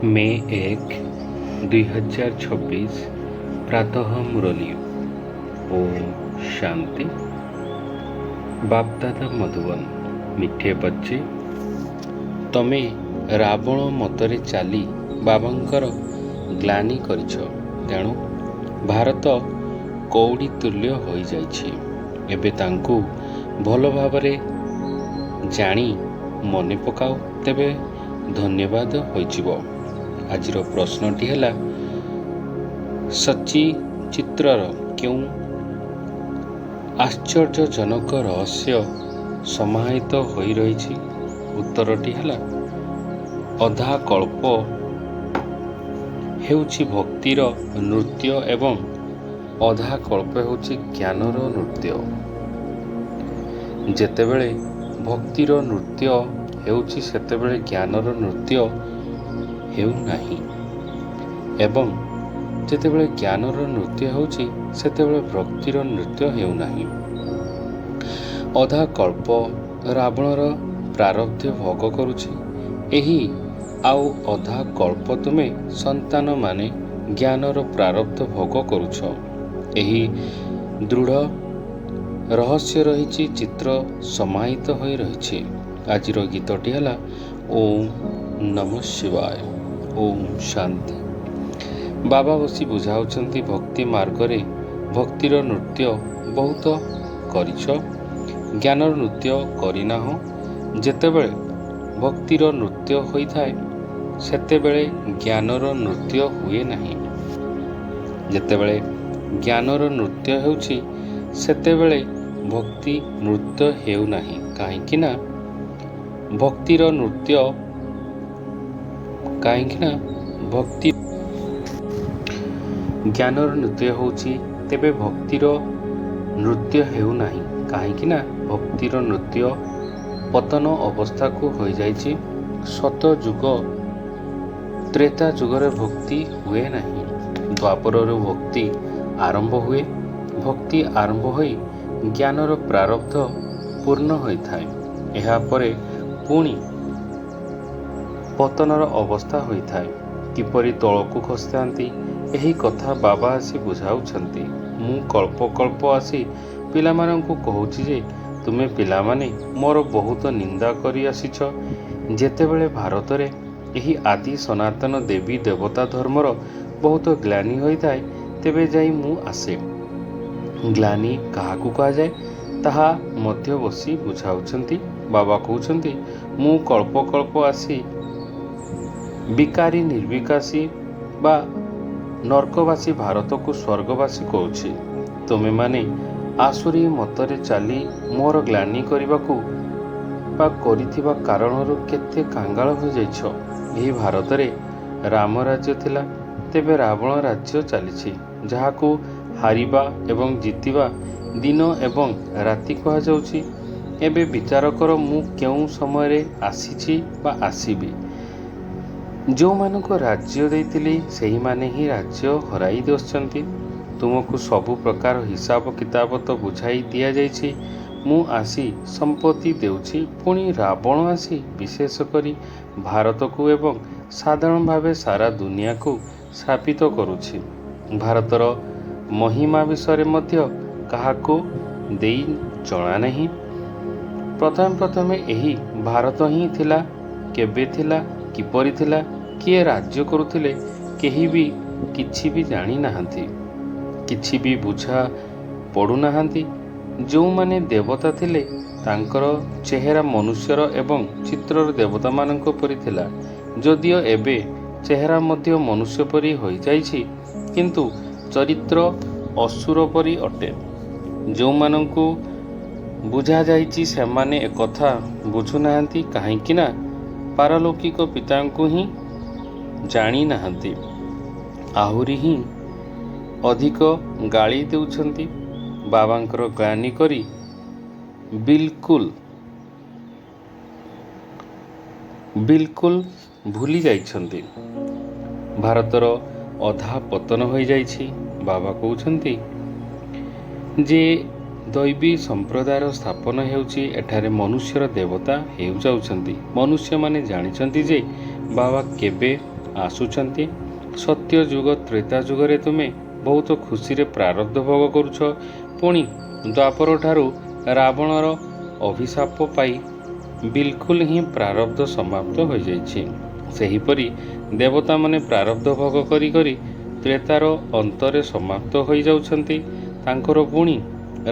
मे 1, 2026 प्रातः मुरली। ओम शांति। बापदादा मधुबन। मिठे बच्चे, तमे रावण मतरे चाली बाबांकर ग्लानि करिछ, तेणु भारत कौड़ी तुल्य होई जाइछि। एबे तांकु भल भावरे जानी मने पकाओ, तेबे धन्यवाद होइजिबो। आजिर प्रश्नटी हैला, सच्ची चित्रर क्यों आश्चर्यजनक रहस्य समाहित होई रहिछि? उत्तरटी हैला, अधा कल्प हेउछि भक्तिर नृत्य एवं अधा कल्प हेउछि ज्ञानर नृत्य। जेतेबेले भक्तिर नृत्य हेउछि सेतेबेले ज्ञानर नृत्य हेउ नाही, एवं जेतेबेले ज्ञानर नृत्य हेउछि सेतेबेले भक्तिर नृत्य हेउ नाही। अधा कल्प रावणर प्रारब्ध भोग करुछि, एही आउ अधा कल्प तुमे संतान माने ज्ञानर प्रारब्ध भोग करुछ। एही दृढ़ रहस्य रहिछि, चित्र समाहित होई रहिछि। आजिर गीतटी हैला, ओम नमः शिवाय। ओम शांति। बाबा बसी बुझाउछंती, भक्ति मार्गरे भक्तिर नृत्य बहुत करिछ, ज्ञानर नृत्य करिनाह। जेतेबेले भक्तिर नृत्य होइथाए सेतेबेले ज्ञानर नृत्य हुए नाही। जेतेबेले ज्ञानर नृत्य हेउछि सेतेबेले भक्ति नृत्य हेउ नाही। काहेकि ना भक्तिर नृत्य भक्ति ज्ञानर नृत्य होउछि, तेबे भक्तिर नृत्य हेउ नाही। काहेकि ना भक्तिर नृत्य पतन अवस्था को होई जाइछि। सत जुग त्रेता जुगरे भक्ति हुए नाही, द्वापरर भक्ति आरंभ हुए। भक्ति आरंभ होई ज्ञानर प्रारब्ध पूर्ण होइथाए, एहा परे पुणी पतनर अवस्था होइथाए। किपरि तळकु खसिथांती एही कथा बाबा आसी बुझाउछंती। मु कल्प कल्प आसी पिलामानंकु कहुछि जे तुमे पिलामाने मोर बहुत निंदा करि आसिछ। जेतेबेले भारतरे एही आदि सनातन देवी देवता धर्मर बहुत ग्लानि होइथाए, तेबे जाई मु आसे। ग्लानि काहाकु कहा जाए ताहा मध्य बसी बुझाउछंती। बाबा कहउछंती, मु कल्प कल्प आसी विकारी निर्विकाशी बा नरकवासी भारत को स्वर्गवासी कहउछि। तुमे माने आसुरी मतरे चाली मोर ग्लानि करिबाकु बा करिथिबा कारणरु केते कांगाल होई जाइछ। एही भारतरे राम राज्य थिला, तेबे रावण राज्य चलिछि, जाहाकु हारिबा एवं जितिबा दिन एवं राति कहा जाउछि। एबे विचार कर, मु केउ समय आसीछि बा आसीबी। जो मानको राज्य देइतिली सेही माने ही राज्य हराई दसचंती। तुमको सबु प्रकार हिसाब किताब तो बुझाई दिया जाइछि। मु आसी संपत्ति देउछि, पुणी रावण आसी विशेष करी भारत को एवं साधारण भावे सारा दुनिया को स्थापित करुछि। भारतर महिमा विषय मध्य काहाको देई जणा नहीं। प्रथम प्रथमे एही भारत ही थिला, केबे थिला, किपरि थिला, किए राज्य करुथिले, केही भी किछि भी जानी नाहंती, किछि भी बुझा पड़ू नाहंती। जो माने देवता थिले तांकर चेहरा मनुष्यर एवं चित्रर देवता मानक परि थिला। जदियो एबे चेहरा मध्य मनुष्य परि होई जाइछि, किंतु चरित्र असुर परि अटे। जो मानंकु बुझा जाइछि सेमाने एकथा बुझु नाहंती, काहेकि ना पारलौकिक पितांकु ही जानी नाहंती। आहुरी ही अधिक गाली देउछंती। बाबांकर ग्लानि करी बिल्कुल भूली जाइछंती। भारतर अधा पतन होई जाइछि। बाबा कहउछंती जे दैवी संप्रदायर स्थापन हेउछि, एठारे मनुष्यर देवता हेउ जाउछंती। मनुष्य माने जानिछंती जे ବାବା କେବେ ଆସୁଛନ୍ତି? ସତ୍ୟ ଯୁଗ ତ୍ରେତା ଯୁଗରେ ତୁମେ ବହୁତ ଖୁସିରେ ପ୍ରାରବ୍ଧ ଭୋଗ କରୁଛ, ପୁଣି ଦ୍ୱାପର ଠାରୁ ରାବଣର ଅଭିଶାପ ପାଇ ବିଲକୁଲ ହିଁ ପ୍ରାରବ୍ଧ ସମାପ୍ତ ହୋଇଯାଇଛି। ସେହିପରି ଦେବତାମାନେ ପ୍ରାରବ୍ଧ ଭୋଗ କରି କରି ତ୍ରେତାର ଅନ୍ତରେ ସମାପ୍ତ ହୋଇଯାଉଛନ୍ତି। ତାଙ୍କର ପୁଣି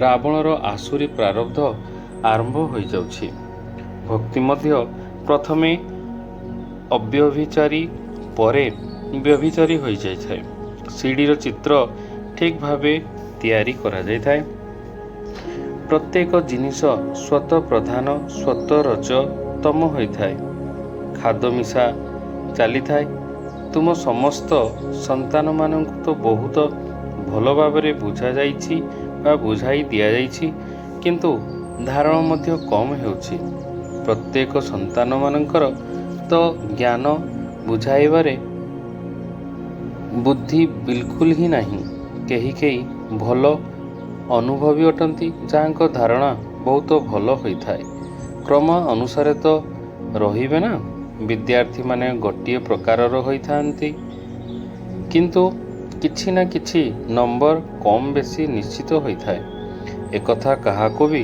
ରାବଣର ଆସୁରୀ ପ୍ରାରବ୍ଧ ଆରମ୍ଭ ହୋଇଯାଉଛି। ଭକ୍ତି ମଧ୍ୟ ପ୍ରଥମେ ଅବ୍ୟଭିଚାରୀ ପରେ ବ୍ୟଭିଚାରୀ ହୋଇଯାଇଥାଏ। ସିଡ଼ିର ଚିତ୍ର ଠିକ୍ ଭାବେ ତିଆରି କରାଯାଇଥାଏ। ପ୍ରତ୍ୟେକ ଜିନିଷ ସ୍ୱତ ପ୍ରଧାନ ସ୍ୱତ ରଜ ତମ ହୋଇଥାଏ। ଖାଦ ମିଶା ଚାଲିଥାଏ। ତୁମ ସମସ୍ତ ସନ୍ତାନମାନଙ୍କୁ ତ ବହୁତ ଭଲ ଭାବରେ ବୁଝାଯାଇଛି ବା ବୁଝାଇ ଦିଆଯାଇଛି, କିନ୍ତୁ ଧାରଣ ମଧ୍ୟ କମ୍ ହେଉଛି। ପ୍ରତ୍ୟେକ ସନ୍ତାନମାନଙ୍କର ତ ଜ୍ଞାନ ବୁଝାଇବାରେ ବୁଦ୍ଧି ବିଲକୁଲ ହିଁ ନାହିଁ। କେହି କେହି ଭଲ ଅନୁଭବୀ ଅଟନ୍ତି, ଯାହାଙ୍କ ଧାରଣା ବହୁତ ଭଲ ହୋଇଥାଏ। କ୍ରମ ଅନୁସାରେ ତ ରହିବେ ନା। ବିଦ୍ୟାର୍ଥୀମାନେ ଗୋଟିଏ ପ୍ରକାରର ହୋଇଥାନ୍ତି, କିନ୍ତୁ କିଛି ନା କିଛି ନମ୍ବର କମ୍ ବେଶୀ ନିଶ୍ଚିତ ହୋଇଥାଏ। ଏକଥା କାହାକୁ ବି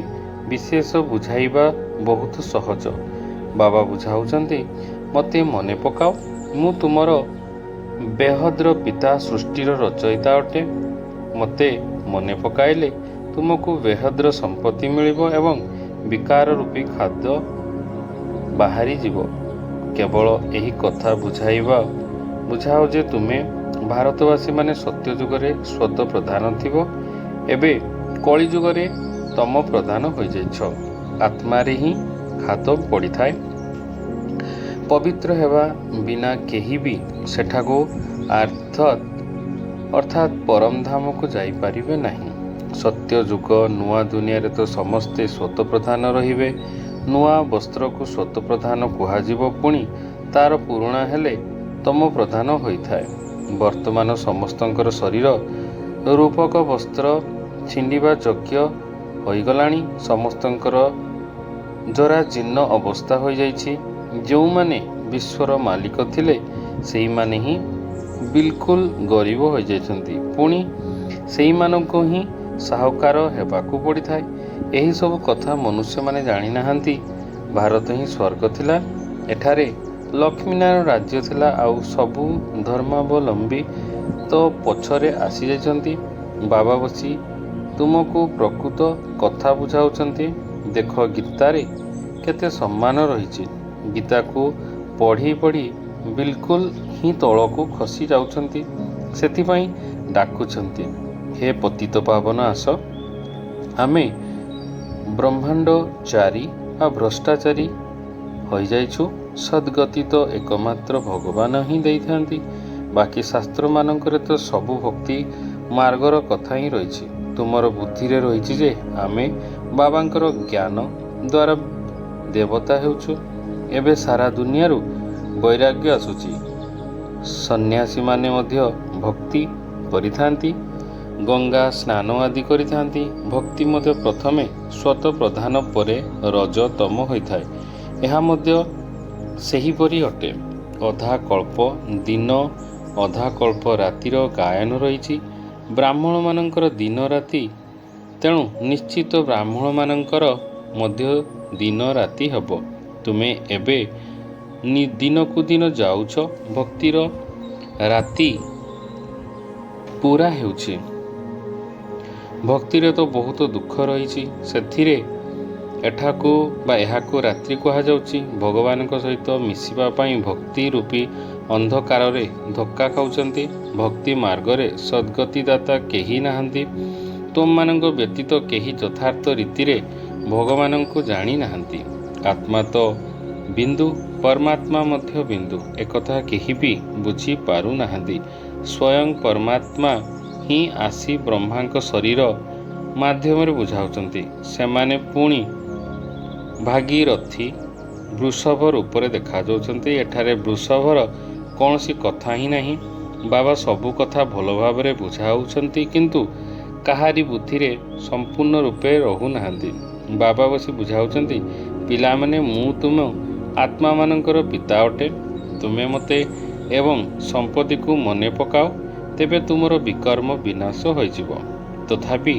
ବିଶେଷ ବୁଝାଇବା ବହୁତ ସହଜ। ବାବା ବୁଝାଉଛନ୍ତି, ମୋତେ ମନେ ପକାଅ, ମୁଁ ତୁମର ବେହଦ୍ର ପିତା, ସୃଷ୍ଟିର ରଚୟିତା ଅଟେ। ମୋତେ ମନେ ପକାଇଲେ ତୁମକୁ ବେହଦ୍ର ସମ୍ପତ୍ତି ମିଳିବ ଏବଂ ବିକାର ରୂପୀ ଖାଦ୍ୟ ବାହାରିଯିବ। କେବଳ ଏହି କଥା ବୁଝାଅ ଯେ ତୁମେ ଭାରତବାସୀମାନେ ସତ୍ୟ ଯୁଗରେ ସ୍ୱତ ପ୍ରଧାନ ଥିବ, ଏବେ କଳି ଯୁଗରେ ତମ ପ୍ରଧାନ ହୋଇଯାଇଛ। ଆତ୍ମାରେ ହିଁ ଖାଦ ପଡ଼ିଥାଏ। ପବିତ୍ର ହେବା ବିନା କେହି ବି ସେଠାକୁ ଅର୍ଥାତ୍ ପରମଧାମକୁ ଯାଇପାରିବେ ନାହିଁ। ସତ୍ୟ ଯୁଗ ନୂଆ ଦୁନିଆରେ ତ ସମସ୍ତେ ସ୍ୱତଃପ୍ରଧାନ ରହିବେ। ନୂଆ ବସ୍ତ୍ରକୁ ସ୍ୱତଃପ୍ରଧାନ କୁହାଯିବ, ପୁଣି ତାର ପୁରୁଣା ହେଲେ ତମ ପ୍ରଧାନ ହୋଇଥାଏ। ବର୍ତ୍ତମାନ ସମସ୍ତଙ୍କର ଶରୀର ରୂପକ ବସ୍ତ୍ର ଛିଣ୍ଡିବା ଯୋଗ୍ୟ ହୋଇଗଲାଣି। ସମସ୍ତଙ୍କର ଜରାଜୀର୍ଣ୍ଣ ଅବସ୍ଥା ହୋଇଯାଇଛି। ଯେଉଁମାନେ ବିଶ୍ୱର ମାଲିକ ଥିଲେ ସେଇମାନେ ହିଁ ବିଲକୁଲ ଗରିବ ହୋଇଯାଇଛନ୍ତି, ପୁଣି ସେଇମାନଙ୍କୁ ହିଁ ସାହୁକାର ହେବାକୁ ପଡ଼ିଥାଏ। ଏହିସବୁ କଥା ମନୁଷ୍ୟମାନେ ଜାଣିନାହାନ୍ତି। ଭାରତ ହିଁ ସ୍ୱର୍ଗ ଥିଲା। ଏଠାରେ ଲକ୍ଷ୍ମୀନାରାୟଣ ରାଜ୍ୟ ଥିଲା, ଆଉ ସବୁ ଧର୍ମାବଲମ୍ବୀ ତ ପଛରେ ଆସିଯାଇଛନ୍ତି। ବାବା ବସି ତୁମକୁ ପ୍ରକୃତ କଥା ବୁଝାଉଛନ୍ତି। ଦେଖ, ଗୀତାରେ କେତେ ସମ୍ମାନ ରହିଛି। ଗୀତାକୁ ପଢ଼ି ପଢ଼ି ବିଲକୁଲ ହିଁ ତଳକୁ ଖସି ଯାଉଛନ୍ତି। ସେଥିପାଇଁ ଡାକୁଛନ୍ତି, ହେ ପତିତ ପାବନ ଆସ। ଆମେ ବ୍ରହ୍ମାଣ୍ଡଚାରୀ ବା ଭ୍ରଷ୍ଟାଚାରୀ ହୋଇଯାଇଛୁ। ସଦ୍ଗତି ତ ଏକମାତ୍ର ଭଗବାନ ହିଁ ଦେଇଥାନ୍ତି। ବାକି ଶାସ୍ତ୍ରମାନଙ୍କରେ ତ ସବୁ ଭକ୍ତି ମାର୍ଗର କଥା ହିଁ ରହିଛି। ତୁମର ବୁଦ୍ଧିରେ ରହିଛି ଯେ ଆମେ ବାବାଙ୍କର ଜ୍ଞାନ ଦ୍ୱାରା ଦେବତା ହେଉଛୁ। ଏବେ ସାରା ଦୁନିଆରୁ ବୈରାଗ୍ୟ ଆସୁଛି। ସନ୍ନ୍ୟାସୀମାନେ ମଧ୍ୟ ଭକ୍ତି କରିଥାନ୍ତି, ଗଙ୍ଗା ସ୍ନାନ ଆଦି କରିଥାନ୍ତି। ଭକ୍ତି ମଧ୍ୟ ପ୍ରଥମେ ସ୍ୱତ ପ୍ରଧାନ ପରେ ରଜ ତମ ହୋଇଥାଏ। ଏହା ମଧ୍ୟ ସେହିପରି ଅଟେ। ଅଧା କଳ୍ପ ଦିନ ଅଧା କଳ୍ପ ରାତିର ଗାୟନ ରହିଛି। ବ୍ରାହ୍ମଣମାନଙ୍କର ଦିନ ରାତି, ତେଣୁ ନିଶ୍ଚିତ ବ୍ରାହ୍ମଣମାନଙ୍କର ମଧ୍ୟ ଦିନ ରାତି ହେବ। ତୁମେ ଏବେ ଦିନକୁ ଦିନ ଯାଉଛ। ଭକ୍ତିର ରାତି ପୁରା ହେଉଛି। ଭକ୍ତିରେ ତ ବହୁତ ଦୁଃଖ ରହିଛି, ସେଥିରେ ଏହାକୁ ରାତ୍ରି କୁହାଯାଉଛି। ଭଗବାନଙ୍କ ସହିତ ମିଶିବା ପାଇଁ ଭକ୍ତି ରୂପୀ ଅନ୍ଧକାରରେ ଧକ୍କା ଖାଉଛନ୍ତି। ଭକ୍ତି ମାର୍ଗରେ ସଦ୍ଗତିଦାତା କେହି ନାହାନ୍ତି। ତୁମମାନଙ୍କ ବ୍ୟତୀତ କେହି ଯଥାର୍ଥ ରୀତିରେ ଭଗବାନଙ୍କୁ ଜାଣି ନାହାନ୍ତି। ଆତ୍ମା ତ ବିନ୍ଦୁ, ପରମାତ୍ମା ମଧ୍ୟ ବିନ୍ଦୁ, ଏକଥା କେହି ବି ବୁଝି ପାରୁନାହାନ୍ତି। ସ୍ୱୟଂ ପରମାତ୍ମା ହିଁ ଆସି ବ୍ରହ୍ମାଙ୍କ ଶରୀର ମାଧ୍ୟମରେ ବୁଝାଉଛନ୍ତି। ସେମାନେ ପୁଣି ଭାଗୀରଥୀ ବୃଷଭ ରୂପରେ ଦେଖାଯାଉଛନ୍ତି। ଏଠାରେ ବୃଷଭର କୌଣସି କଥା ହିଁ ନାହିଁ। ବାବା ସବୁ କଥା ଭଲ ଭାବରେ ବୁଝାଉଛନ୍ତି, କିନ୍ତୁ କାହାରି ବୁଦ୍ଧିରେ ସମ୍ପୂର୍ଣ୍ଣ ରୂପେ ରହୁନାହାନ୍ତି। ବାବା ବସି ବୁଝାଉଛନ୍ତି, ପିଲାମାନେ, ମୁଁ ତୁମ ଆତ୍ମାମାନଙ୍କର ପିତା ଅଟେ। ତୁମେ ମୋତେ ଏବଂ ସମ୍ପତ୍ତିକୁ ମନେ ପକାଅ, ତେବେ ତୁମର ବିକର୍ମ ବିନାଶ ହୋଇଯିବ। ତଥାପି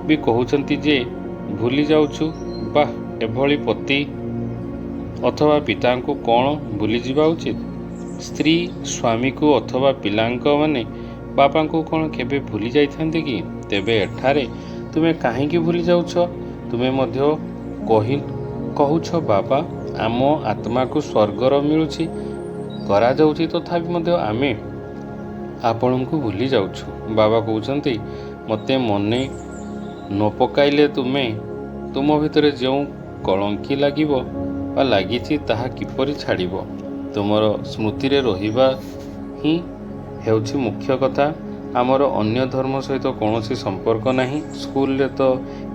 ବି କହୁଛନ୍ତି ଯେ ଭୁଲି ଯାଉଛୁ। ବା ଏଭଳି ପତି ଅଥବା ପିତାଙ୍କୁ କ'ଣ ଭୁଲିଯିବା ଉଚିତ? ସ୍ତ୍ରୀ ସ୍ୱାମୀକୁ ଅଥବା ପିଲାଙ୍କ ମାନେ ବାପାଙ୍କୁ କ'ଣ କେବେ ଭୁଲି ଯାଇଥାନ୍ତି କି? ତେବେ ଏଠାରେ ତୁମେ କାହିଁକି ଭୁଲି ଯାଉଛ? ତୁମେ ମଧ୍ୟ କହୁଛ ବାବା, ଆମ ଆତ୍ମାକୁ ସ୍ୱର୍ଗର ମିଳୁଛି କରାଯାଉଛି, ତଥାପି ମଧ୍ୟ ଆମେ ଆପଣଙ୍କୁ ଭୁଲି ଯାଉଛୁ। ବାବା କହୁଛନ୍ତି ମୋତେ ମନେ ନ ପକାଇଲେ ତୁମ ଭିତରେ ଯେଉଁ କଳଙ୍କି ଲାଗିବ ବା ଲାଗିଛି ତାହା କିପରି ଛାଡ଼ିବ? ତୁମର ସ୍ମୃତିରେ ରହିବା ହିଁ ହେଉଛି ମୁଖ୍ୟ କଥା। ଆମର ଅନ୍ୟ ଧର୍ମ ସହିତ କୌଣସି ସମ୍ପର୍କ ନାହିଁ। ସ୍କୁଲରେ ତ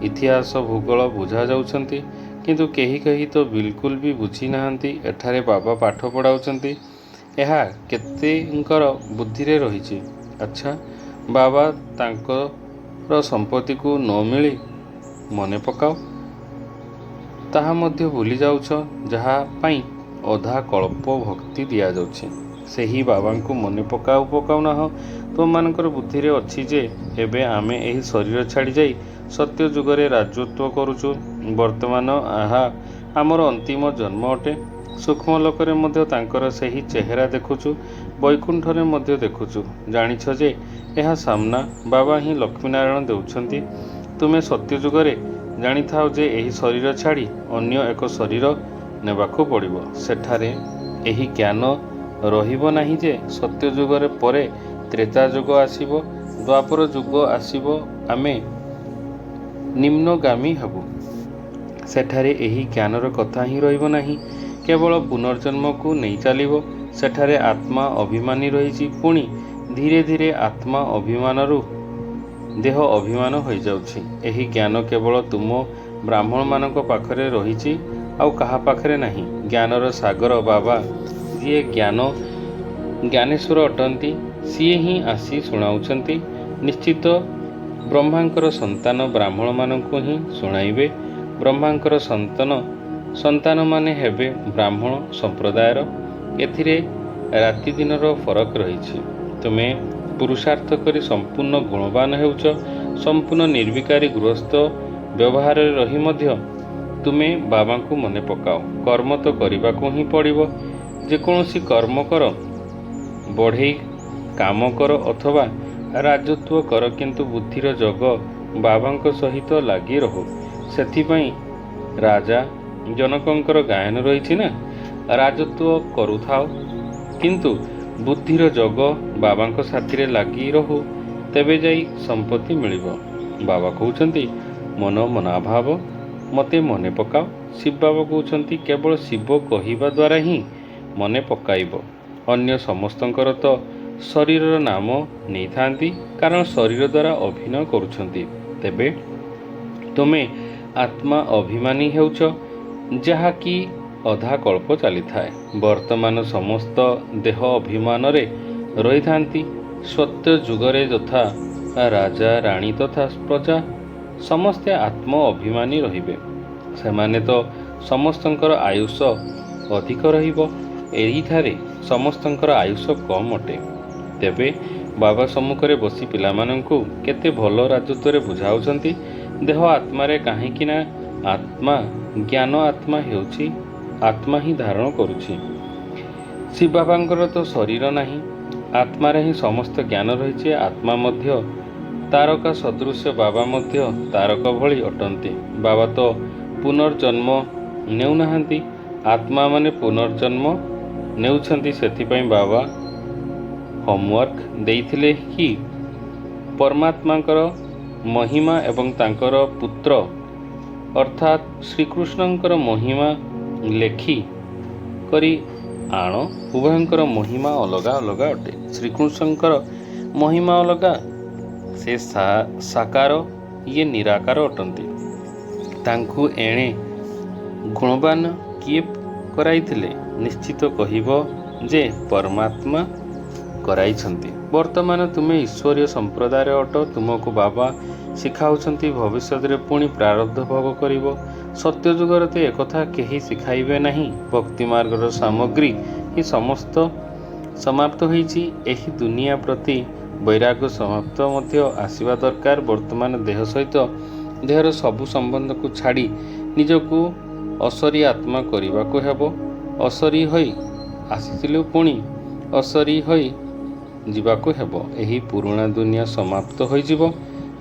ଇତିହାସ ଭୂଗୋଳ ବୁଝାଯାଉଛନ୍ତି, କିନ୍ତୁ କେହି ତ ବିଲକୁଲ ବି ବୁଝି ନାହାନ୍ତି। ଏଠାରେ ବାବା ପାଠ ପଢ଼ାଉଛନ୍ତି, ଏହା କେତେଙ୍କର ବୁଦ୍ଧିରେ ରହିଛି? ଆଚ୍ଛା, ବାବା ତାଙ୍କର ସମ୍ପତ୍ତିକୁ ନ ମିଳି ମନେ ପକାଅ, ତାହା ମଧ୍ୟ ଭୁଲି ଯାଉଛ, ଯାହା ପାଇଁ ଅଧା କଳ୍ପ ଭକ୍ତି ଦିଆଯାଉଛି। ସେହି ବାବାଙ୍କୁ ମନେ ପକାଉ ନାହଁ। ତୁମମାନଙ୍କର ବୁଦ୍ଧିରେ ଅଛି ଯେ ଏବେ ଆମେ ଏହି ଶରୀର ଛାଡ଼ି ଯାଇ ସତ୍ୟ ଯୁଗରେ ରାଜତ୍ୱ କରୁଛୁ। ବର୍ତ୍ତମାନ ଏହା ଆମର ଅନ୍ତିମ ଜନ୍ମ ଅଟେ। ସୂକ୍ଷ୍ମ ଲୋକରେ ମଧ୍ୟ ତାଙ୍କର ସେହି ଚେହେରା ଦେଖୁଛୁ, ବୈକୁଣ୍ଠରେ ମଧ୍ୟ ଦେଖୁଛୁ। ଜାଣିଛ ଯେ ଏହା ସାମ୍ନା ବାବା ହିଁ ଲକ୍ଷ୍ମୀନାରାୟଣ ଦେଉଛନ୍ତି। ତୁମେ ସତ୍ୟ ଯୁଗରେ ଜାଣିଥାଅ ଯେ ଏହି ଶରୀର ଛାଡ଼ି ଅନ୍ୟ ଏକ ଶରୀର ନେବାକୁ ପଡ଼ିବ। ସେଠାରେ ଏହି ଜ୍ଞାନ ରହିବ ନାହିଁ ଯେ ସତ୍ୟ ଯୁଗରେ ପରେ ତ୍ରେତା ଯୁଗ ଆସିବ, ଦ୍ୱାପର ଯୁଗ ଆସିବ, ଆମେ ନିମ୍ନଗାମୀ ହେବୁ। ସେଠାରେ ଏହି ଜ୍ଞାନର କଥା ହିଁ ରହିବ ନାହିଁ, କେବଳ ପୁନର୍ଜନ୍ମକୁ ନେଇ ଚାଲିବ। ସେଠାରେ ଆତ୍ମା ଅଭିମାନୀ ରହିଛି, ପୁଣି ଧୀରେ ଧୀରେ ଆତ୍ମା ଅଭିମାନରୁ ଦେହ ଅଭିମାନ ହୋଇଯାଉଛି। ଏହି ଜ୍ଞାନ କେବଳ ତୁମ ବ୍ରାହ୍ମଣମାନଙ୍କ ପାଖରେ ରହିଛି, ଆଉ କାହା ପାଖରେ ନାହିଁ। ଜ୍ଞାନର ସାଗର ବାବା, ଯିଏ ଜ୍ଞାନେଶ୍ୱର ଅଟନ୍ତି, ସିଏ ହିଁ ଆସି ଶୁଣାଉଛନ୍ତି। ନିଶ୍ଚିତ ବ୍ରହ୍ମାଙ୍କର ସନ୍ତାନ ବ୍ରାହ୍ମଣମାନଙ୍କୁ ହିଁ ଶୁଣାଇବେ। ବ୍ରହ୍ମାଙ୍କର ସନ୍ତାନମାନେ ହେବେ ବ୍ରାହ୍ମଣ ସମ୍ପ୍ରଦାୟର। ଏଥିରେ ରାତି ଦିନର ଫରକ ରହିଛି। ତୁମେ ପୁରୁଷାର୍ଥ କରି ସମ୍ପୂର୍ଣ୍ଣ ଗୁଣବାନ ହେଉଛ। ସମ୍ପୂର୍ଣ୍ଣ ନିର୍ବିକାରୀ ଗୃହସ୍ଥ ବ୍ୟବହାରରେ ରହି ମଧ୍ୟ ତୁମେ ବାବାଙ୍କୁ ମନେ ପକାଅ। କର୍ମ ତ କରିବାକୁ ହିଁ ପଡ଼ିବ। ଯେକୌଣସି କର୍ମ କର, ବଢ଼େଇ କାମ କର ଅଥବା ରାଜତ୍ୱ କର, କିନ୍ତୁ ବୁଦ୍ଧିର ଯୋଗ ବାବାଙ୍କ ସହିତ ଲାଗି ରହୁ। ସେଥିପାଇଁ ରାଜା ଜନକଙ୍କର ଗାୟନ ରହିଛି ନା, ରାଜତ୍ୱ କରୁଥାଅ କିନ୍ତୁ ବୁଦ୍ଧିର ଯୋଗ ବାବାଙ୍କ ସାଥିରେ ଲାଗି ରହୁ, ତେବେ ଯାଇ ସମ୍ପତ୍ତି ମିଳିବ। ବାବା କହୁଛନ୍ତି ମନାଭାବ ମୋତେ ମନେ ପକାଅ। ଶିବ ବାବା କହୁଛନ୍ତି କେବଳ ଶିବ କହିବା ଦ୍ୱାରା ହିଁ ମନେ ପକାଇବ। ଅନ୍ୟ ସମସ୍ତଙ୍କର ତ ଶରୀରର ନାମ ନେଇଥାନ୍ତି, କାରଣ ଶରୀର ଦ୍ୱାରା ଅଭିନୟ କରୁଛନ୍ତି। ତେବେ ତୁମେ ଆତ୍ମା ଅଭିମାନୀ ହେଉଛ, ଯାହାକି ଅଧା କଳ୍ପ ଚାଲିଥାଏ। ବର୍ତ୍ତମାନ ସମସ୍ତ ଦେହ ଅଭିମାନରେ ରହିଥାନ୍ତି। ସତ୍ୟ ଯୁଗରେ ଯଥା ରାଜା ରାଣୀ ତଥା ପ୍ରଜା ସମସ୍ତେ ଆତ୍ମ ଅଭିମାନୀ ରହିବେ। ସେମାନେ ତ ସମସ୍ତଙ୍କର ଆୟୁଷ ଅଧିକ ରହିବ, ଏହିଠାରେ ସମସ୍ତଙ୍କର ଆୟୁଷ କମ୍ ଅଟେ। ତେବେ ବାବା ସମ୍ମୁଖରେ ବସି ପିଲାମାନଙ୍କୁ କେତେ ଭଲ ରାଜତ୍ୱରେ ବୁଝାଉଛନ୍ତି। ଦେହ ଆତ୍ମାରେ, କାହିଁକି ନା ଆତ୍ମା ଜ୍ଞାନ ଆତ୍ମା ହେଉଛି ଆତ୍ମା ହିଁ ଧାରଣ କରୁଛି। ଶିବ ବାବାଙ୍କର ତ ଶରୀର ନାହିଁ, ଆତ୍ମାରେ ହିଁ ସମସ୍ତ ଜ୍ଞାନ ରହିଛି। ଆତ୍ମା ମଧ୍ୟ ତାରକା ସଦୃଶ, ବାବା ମଧ୍ୟ ତାରକା ଭଳି ଅଟନ୍ତି। ବାବା ତ ପୁନର୍ଜନ୍ମ ନେଉନାହାନ୍ତି, ଆତ୍ମାମାନେ ପୁନର୍ଜନ୍ମ ନେଉଛନ୍ତି। ସେଥିପାଇଁ ବାବା ହୋମୱାର୍କ ଦେଇଥିଲେ କି ପରମାତ୍ମାଙ୍କର ମହିମା ଏବଂ ତାଙ୍କର ପୁତ୍ର ଅର୍ଥାତ୍ ଶ୍ରୀକୃଷ୍ଣଙ୍କର ମହିମା ଲେଖି କରି ଆଣ। ଉଭୟଙ୍କର ମହିମା ଅଲଗା ଅଲଗା ଅଟେ। ଶ୍ରୀକୃଷ୍ଣଙ୍କର ମହିମା ଅଲଗା, ସେ ସାକାର, ଇଏ ନିରାକାର ଅଟନ୍ତି। ତାଙ୍କୁ ଏଣେ ଗୁଣବାନ କିଏ କରାଇଥିଲେ? ନିଶ୍ଚିତ କହିବ ଯେ ପରମାତ୍ମା କରାଇଛନ୍ତି। ବର୍ତ୍ତମାନ ତୁମେ ଈଶ୍ୱରୀୟ ସମ୍ପ୍ରଦାୟରେ ଅଟ। ତୁମକୁ ବାବା ଶିଖାଉଛନ୍ତି ଭବିଷ୍ୟତରେ ପୁଣି ପ୍ରାରବ୍ଧ ଭୋଗ କରିବ। ସତ୍ୟ ଯୁଗରେ ତ ଏକଥା କେହି ଶିଖାଇବେ ନାହିଁ। ଭକ୍ତି ମାର୍ଗର ସାମଗ୍ରୀ ହିଁ ସମସ୍ତ ସମାପ୍ତ ହୋଇଛି। ଏହି ଦୁନିଆ ପ୍ରତି ବୈରାଗ୍ୟ ସମାପ୍ତ ମଧ୍ୟ ଆସିବା ଦରକାର। ବର୍ତ୍ତମାନ ଦେହ ସହିତ ଦେହର ସବୁ ସମ୍ବନ୍ଧକୁ ଛାଡ଼ି ନିଜକୁ ଅଶରୀ ଆତ୍ମା କରିବାକୁ ହେବ। ଅଶରୀ ହୋଇ ଆସିଥିଲୁ, ପୁଣି ଅଶରୀ ହୋଇ ଯିବାକୁ ହେବ। ଏହି ପୁରୁଣା ଦୁନିଆ ସମାପ୍ତ ହୋଇଯିବ,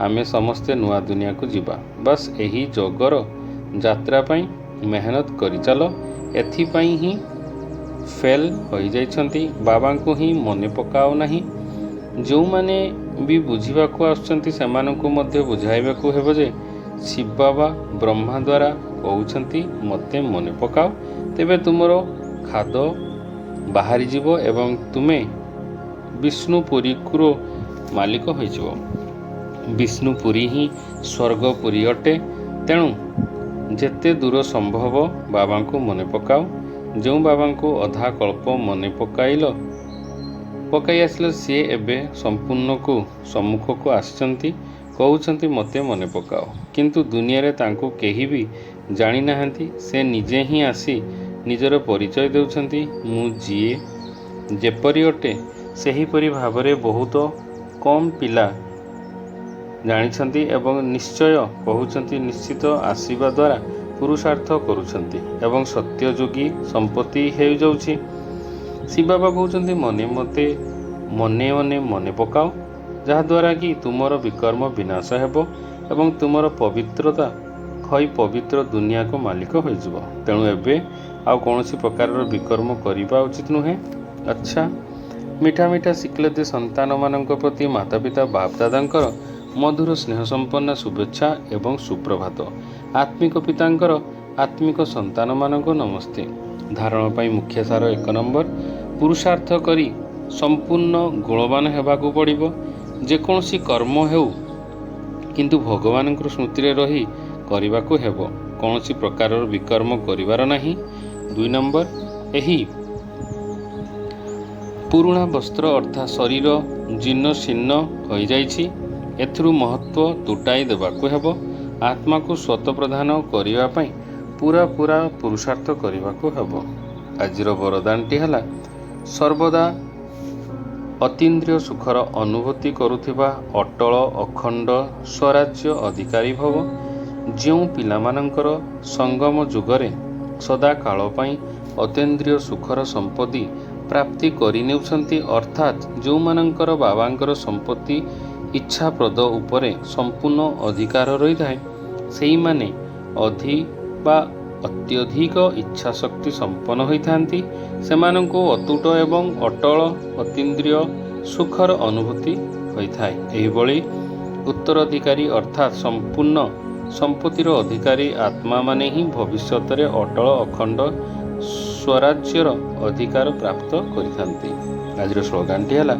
ଆମେ ସମସ୍ତେ ନୂଆ ଦୁନିଆକୁ ଯିବା। ବାସ୍ ଏହି ଜଗର ଯାତ୍ରା ପାଇଁ ମେହନତ କରିଚାଲ। ଏଥିପାଇଁ ହିଁ ଫେଲ୍ ହୋଇଯାଇଛନ୍ତି। ବାବାଙ୍କୁ ହିଁ ମନେ ପକାଅ ନାହିଁ। ଯେଉଁମାନେ ବି ବୁଝିବାକୁ ଆସୁଛନ୍ତି ସେମାନଙ୍କୁ ମଧ୍ୟ ବୁଝାଇବାକୁ ହେବ ଯେ ଶିବ ବାବା ବ୍ରହ୍ମା ଦ୍ୱାରା କହୁଛନ୍ତି ମୋତେ ମନେ ପକାଅ, ତେବେ ତୁମର ଖାଦ ବାହାରିଯିବ ଏବଂ ତୁମେ ବିଷ୍ଣୁପୁରୀର ମାଲିକ ହୋଇଯିବ। ବିଷ୍ଣୁପୁରୀ ହିଁ ସ୍ୱର୍ଗପୁରୀ ଅଟେ। ତେଣୁ ଯେତେ ଦୂର ସମ୍ଭବ ବାବାଙ୍କୁ ମନେ ପକାଅ। ଯେଉଁ ବାବାଙ୍କୁ ଅଧା କଳ୍ପ ମନେ ପକାଇ ଆସିଲ ସିଏ ଏବେ ସମ୍ମୁଖକୁ ଆସିଛନ୍ତି, କହୁଛନ୍ତି ମୋତେ ମନେ ପକାଅ। କିନ୍ତୁ ଦୁନିଆରେ ତାଙ୍କୁ କେହି ବି ଜାଣିନାହାନ୍ତି। ସେ ନିଜେ ହିଁ ଆସି ନିଜର ପରିଚୟ ଦେଉଛନ୍ତି। ମୁଁ ଯିଏ ଯେପରି ଅଟେ ସେହିପରି ଭାବରେ ବହୁତ କମ୍ ପିଲା ଜାଣିଛନ୍ତି ଏବଂ ନିଶ୍ଚୟ କହୁଛନ୍ତି। ନିଶ୍ଚିତ ଆସିବା ଦ୍ୱାରା ପୁରୁଷାର୍ଥ କରୁଛନ୍ତି ଏବଂ ସତ୍ୟଯୋଗୀ ସମ୍ପତ୍ତି ହୋଇଯାଉଛି। ଶିବ ବାବା କହୁଛନ୍ତି ମନେ ପକାଅ, ଯାହାଦ୍ୱାରା କି ତୁମର ବିକର୍ମ ବିନାଶ ହେବ ଏବଂ ତୁମର ପବିତ୍ରତା ହୋଇ ପବିତ୍ର ଦୁନିଆକୁ ମାଲିକ ହୋଇଯିବ। ତେଣୁ ଏବେ ଆଉ କୌଣସି ପ୍ରକାରର ବିକର୍ମ କରିବା ଉଚିତ ନୁହେଁ। ଆଚ୍ଛା, ମିଠା ମିଠା ଶିଖିଲତି ସନ୍ତାନମାନଙ୍କ ପ୍ରତି ମାତାପିତା ବାପଦାଦାଙ୍କର ମଧୁର ସ୍ନେହ ସମ୍ପନ୍ନ ଶୁଭେଚ୍ଛା ଏବଂ ସୁପ୍ରଭାତ। ଆତ୍ମିକ ପିତାଙ୍କର ଆତ୍ମିକ ସନ୍ତାନମାନଙ୍କୁ ନମସ୍ତେ। ଧାରଣ ପାଇଁ ମୁଖ୍ୟ ସାର 1 ନମ୍ବର, ପୁରୁଷାର୍ଥ କରି ସମ୍ପୂର୍ଣ୍ଣ ଗୁଣବାନ ହେବାକୁ ପଡ଼ିବ। ଯେକୌଣସି କର୍ମ ହେଉ କିନ୍ତୁ ଭଗବାନଙ୍କର ସ୍ମୃତିରେ ରହି କରିବାକୁ ହେବ। କୌଣସି ପ୍ରକାରର ବିକର୍ମ କରିବାର ନାହିଁ। 2 ନମ୍ବର, ଏହି ପୁରୁଣା ବସ୍ତ୍ର ଅର୍ଥାତ୍ ଶରୀର ଜୀର୍ଣ୍ଣ ଶୀର୍ଣ୍ଣ ହୋଇଯାଇଛି। ଏଥିରୁ ମହତ୍ଵ ତୁଟାଇ ଦେବାକୁ ହେବ। ଆତ୍ମାକୁ ସ୍ୱତ ପ୍ରଦାନ କରିବା ପାଇଁ ପୁରା ପୁରୁଷାର୍ଥ କରିବାକୁ ହେବ। ଆଜିର ବରଦାନଟି ହେଲା ସର୍ବଦା ଅତୀନ୍ଦ୍ରିୟ ସୁଖର ଅନୁଭୂତି କରୁଥିବା ଅଟଳ ଅଖଣ୍ଡ ସ୍ୱରାଜ୍ୟ ଅଧିକାରୀ ଭବ। ଯେଉଁ ପିଲାମାନଙ୍କର ସଙ୍ଗମ ଯୁଗରେ ସଦାକାଳ ପାଇଁ ଅତୀନ୍ଦ୍ରିୟ ସୁଖର ସମ୍ପତ୍ତି ପ୍ରାପ୍ତି କରିନେଉଛନ୍ତି, ଅର୍ଥାତ୍ ଯେଉଁମାନଙ୍କର ବାବାଙ୍କର ସମ୍ପତ୍ତି ଇଚ୍ଛାପ୍ରଦ ଉପରେ ସମ୍ପୂର୍ଣ୍ଣ ଅଧିକାର ରହିଥାଏ, ସେଇମାନେ ଅତ୍ୟଧିକ ଇଚ୍ଛାଶକ୍ତି ସମ୍ପନ୍ନ ହୋଇଥାନ୍ତି। ସେମାନଙ୍କୁ ଅତୁଟ ଏବଂ ଅଟଳ ଅତୀନ୍ଦ୍ରିୟ ସୁଖର ଅନୁଭୂତି ହୋଇଥାଏ। ଏହିଭଳି ଉତ୍ତରାଧିକାରୀ ଅର୍ଥାତ୍ ସମ୍ପୂର୍ଣ୍ଣ ସମ୍ପତ୍ତିର ଅଧିକାରୀ ଆତ୍ମାମାନେ ହିଁ ଭବିଷ୍ୟତରେ ଅଟଳ ଅଖଣ୍ଡ ସ୍ୱରାଜ୍ୟର ଅଧିକାର ପ୍ରାପ୍ତ କରିଥାନ୍ତି। ଆଜିର ସ୍ଲୋଗାନଟି ହେଲା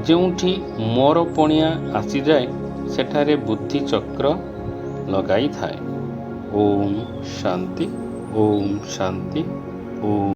ଯେଉଁଠି ମୋର ପଣିଆ ଆସିଯାଏ ସେଠାରେ ବୁଦ୍ଧି ଚକ୍ର ଲଗାଇଥାଏ। ଓମ୍ ଶାନ୍ତି, ଓମ୍ ଶାନ୍ତି, ଓମ୍।